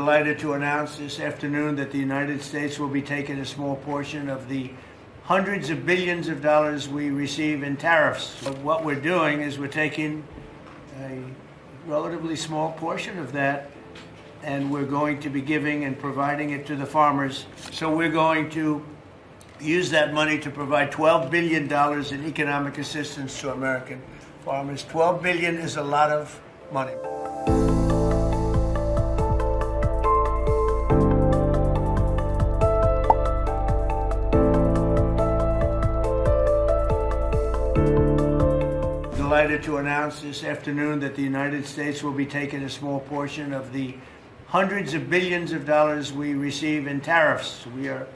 Delighted to announce this afternoon that the United States will be taking a small portion of the hundreds of billions of dollars we receive in tariffs. So what we're doing is we're taking a relatively small portion of that, and we're going to be giving and providing it to the farmers. So we're going to use that money to provide $12 billion in economic assistance to American farmers. $12 billion is a lot of money. Delighted to announce this afternoon that the United States will be taking a small portion of the hundreds of billions of dollars we receive in tariffs. We are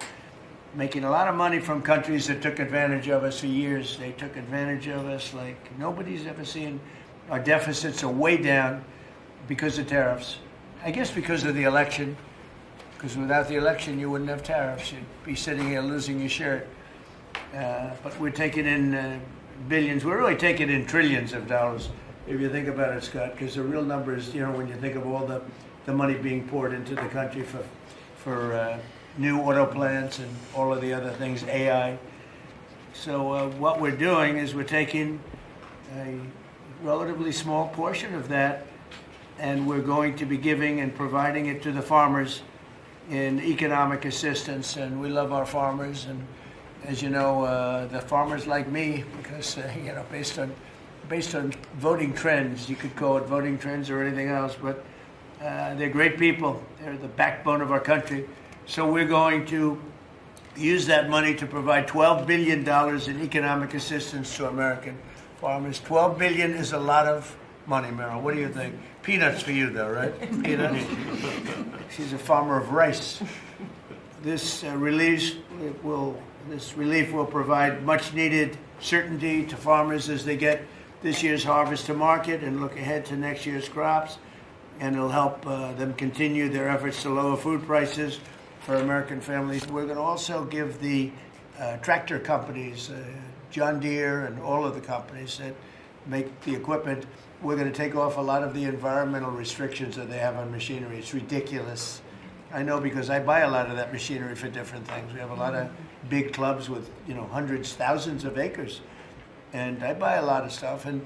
making a lot of money from countries that took advantage of us for years. They took advantage of us like nobody's ever seen. Our deficits are way down because of tariffs. I guess because of the election, because without the election you wouldn't have tariffs. You'd be sitting here losing your shirt. But we're taking in billions. We're really taking in trillions of dollars, if you think about it, Scott, because the real number is, when you think of all the money being poured into the country for new auto plants and all of the other things, AI. So what we're doing is we're taking a relatively small portion of that, and we're going to be giving and providing it to the farmers in economic assistance. And we love our farmers, and as you know, the farmers like me, because based on voting trends, you could call it voting trends or anything else, but they're great people. They're the backbone of our country. So we're going to use that money to provide $12 billion in economic assistance to American farmers. $12 billion is a lot of money, Meryl. What do you think? Peanuts for you, though, right? Peanuts. She's a farmer of rice. This relief will provide much-needed certainty to farmers as they get this year's harvest to market and look ahead to next year's crops, and it'll help them continue their efforts to lower food prices for American families. We're going to also give the tractor companies, John Deere and all of the companies that make the equipment, we're going to take off a lot of the environmental restrictions that they have on machinery. It's ridiculous. I know, because I buy a lot of that machinery for different things. We have a lot of big clubs with, hundreds, thousands of acres. And I buy a lot of stuff, and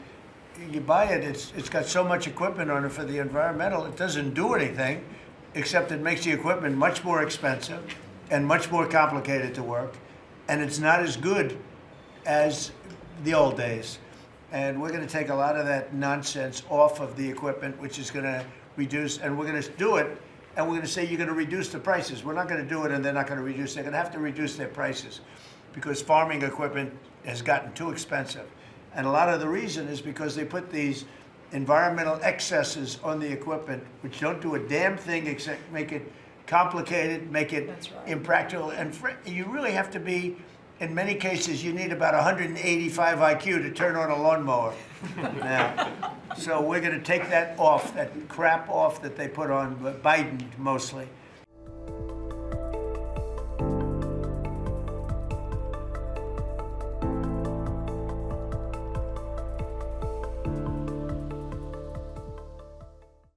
you buy it, it's got so much equipment on it for the environmental, it doesn't do anything, except it makes the equipment much more expensive and much more complicated to work, and it's not as good as the old days. And we're going to take a lot of that nonsense off of the equipment, which is going to reduce, and we're going to do it, and we're going to say you're going to reduce the prices. We're not going to do it and they're not going to reduce. They're going to have to reduce their prices because farming equipment has gotten too expensive. And a lot of the reason is because they put these environmental excesses on the equipment, which don't do a damn thing except make it complicated, make it impractical. And you really have to be, in many cases, you need about 185 IQ to turn on a lawnmower now. So we're going to take that off, that crap off that they put on, Biden mostly.